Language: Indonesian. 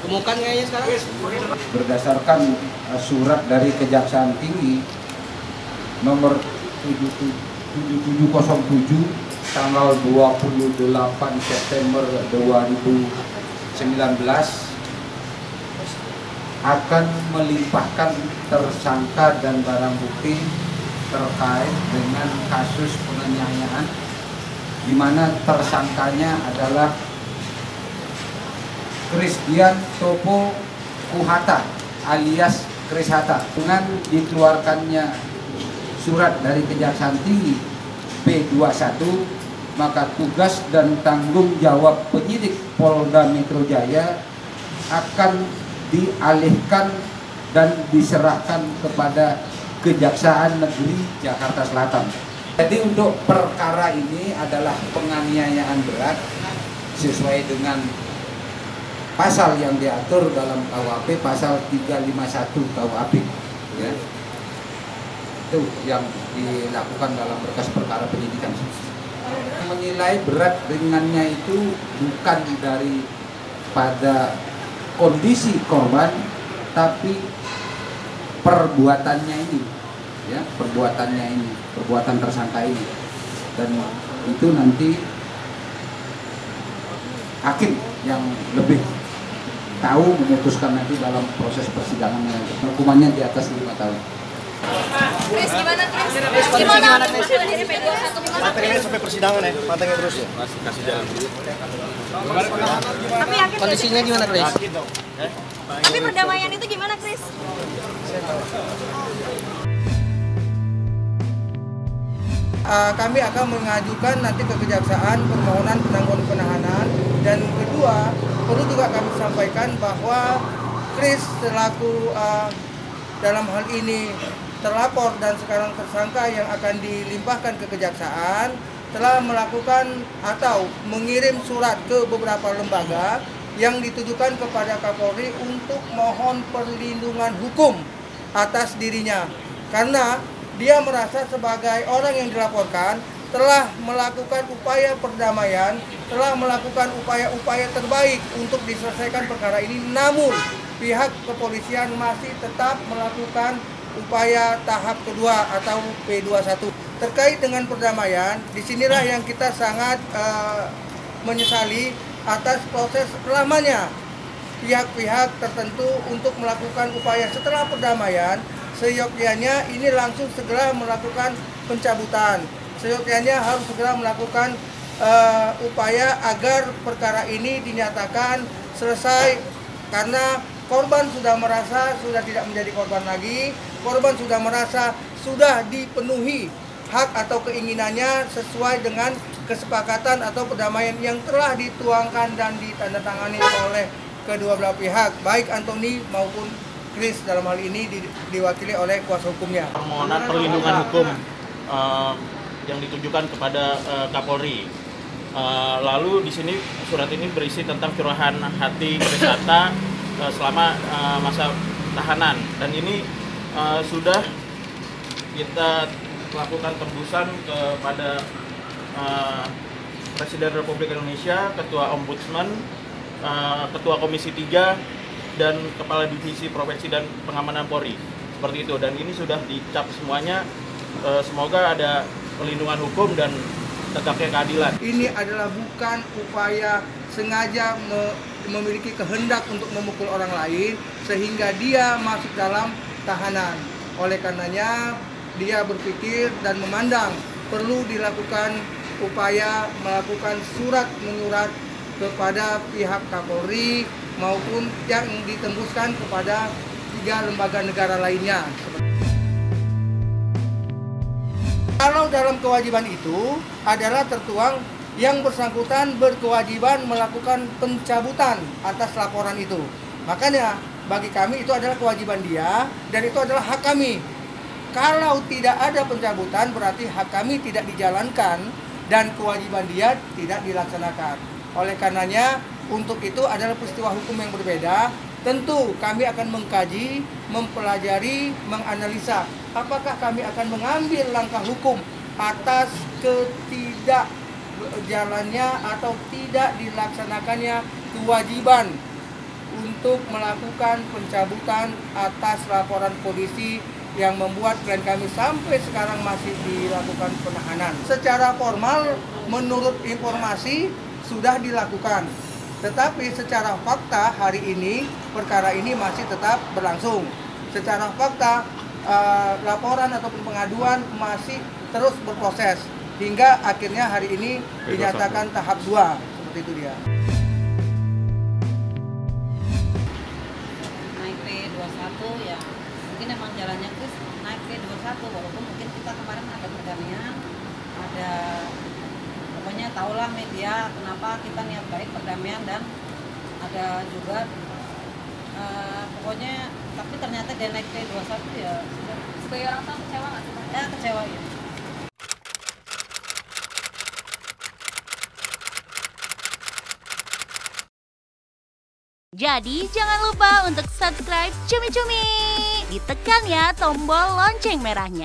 Temukan kayaknya sekarang. Berdasarkan surat dari Kejaksaan Tinggi nomor 7707 tanggal 28 September 2019 akan melimpahkan tersangka dan barang bukti terkait dengan kasus penganiayaan, di mana tersangkanya adalah Christian Topo Kuhata alias Chris Hatta. Dengan dikeluarkannya surat dari Kejaksaan Tinggi P21, maka tugas dan tanggung jawab penyidik Polda Metro Jaya akan dialihkan dan diserahkan kepada Kejaksaan Negeri Jakarta Selatan. Jadi untuk perkara ini adalah penganiayaan berat sesuai dengan pasal yang diatur dalam KUHP, pasal 351 KUHP, ya. Itu yang dilakukan dalam berkas perkara penyidikan. Menilai berat ringannya itu bukan daripada kondisi korban, tapi perbuatannya ini, ya, perbuatan tersangka ini, dan itu nanti hakim yang lebih tahu memutuskan nanti dalam proses persidangan. Hukumannya di atas 5 tahun. Chris, gimana Chris? Gimana Chris? Matengin sampai persidangan ya, matengin terus ya. Kasih jalan dulu. Tapi yakin kondisinya gimana Chris? Tapi perdamaian itu gimana Chris? Kami akan mengajukan nanti ke Kejaksaan permohonan penangguhan penahanan, dan kedua perlu juga kami sampaikan bahwa Chris selaku dalam hal ini terlapor dan sekarang tersangka yang akan dilimpahkan ke Kejaksaan telah melakukan atau mengirim surat ke beberapa lembaga yang ditujukan kepada Kapolri untuk mohon perlindungan hukum atas dirinya, karena dia merasa sebagai orang yang dilaporkan telah melakukan upaya perdamaian, telah melakukan upaya-upaya terbaik untuk diselesaikan perkara ini, namun pihak kepolisian masih tetap melakukan upaya tahap kedua atau P21. Terkait dengan perdamaian, disinilah yang kita sangat menyesali atas proses lamanya pihak-pihak tertentu untuk melakukan upaya setelah perdamaian. Seyogyanya ini langsung segera melakukan pencabutan. Seyogyanya harus segera melakukan upaya agar perkara ini dinyatakan selesai, karena korban sudah merasa sudah tidak menjadi korban lagi. Korban sudah merasa sudah dipenuhi hak atau keinginannya sesuai dengan kesepakatan atau perdamaian yang telah dituangkan dan ditandatangani oleh kedua belah pihak, baik Anthony maupun Chris dalam hal ini diwakili oleh kuasa hukumnya. Permohonan perlindungan hukum yang ditujukan kepada Kapolri. Lalu di sini surat ini berisi tentang curahan hati Chris Hatta selama masa tahanan, dan ini sudah kita lakukan tembusan kepada Presiden Republik Indonesia, Ketua Ombudsman, Ketua Komisi 3, dan Kepala Divisi Profesi dan Pengamanan Polri, seperti itu. Dan ini sudah dicap semuanya. Semoga ada perlindungan hukum dan tegaknya keadilan. Ini adalah bukan upaya sengaja memiliki kehendak untuk memukul orang lain sehingga dia masuk dalam tahanan. Oleh karenanya dia berpikir dan memandang perlu dilakukan upaya melakukan surat menyurat kepada pihak Kapolri maupun yang ditembuskan kepada 3 lembaga negara lainnya. Kalau dalam kewajiban itu adalah tertuang yang bersangkutan berkewajiban melakukan pencabutan atas laporan itu. Makanya bagi kami itu adalah kewajiban dia dan itu adalah hak kami. Kalau tidak ada pencabutan berarti hak kami tidak dijalankan dan kewajiban dia tidak dilaksanakan. Oleh karenanya untuk itu adalah peristiwa hukum yang berbeda. Tentu kami akan mengkaji, mempelajari, menganalisa apakah kami akan mengambil langkah hukum atas jalannya atau tidak dilaksanakannya kewajiban untuk melakukan pencabutan atas laporan polisi yang membuat klien kami sampai sekarang masih dilakukan penahanan. Secara formal menurut informasi sudah dilakukan, tetapi secara fakta hari ini perkara ini masih tetap berlangsung. Secara fakta laporan ataupun pengaduan masih terus berproses hingga akhirnya hari ini dinyatakan tahap 2, seperti itu dia. Naik P21 ya, mungkin emang jalannya Kris naik P21, walaupun mungkin kita kemarin ada perdamaian, ada pokoknya tahulah media kenapa kita niat baik perdamaian, dan ada juga pokoknya, tapi ternyata dia naik P21 ya. Sebagai orang tua kecewa nggak sih? Ya kecewa ya. Jadi jangan lupa untuk subscribe Cumi Cumi. Ditekan ya tombol lonceng merahnya.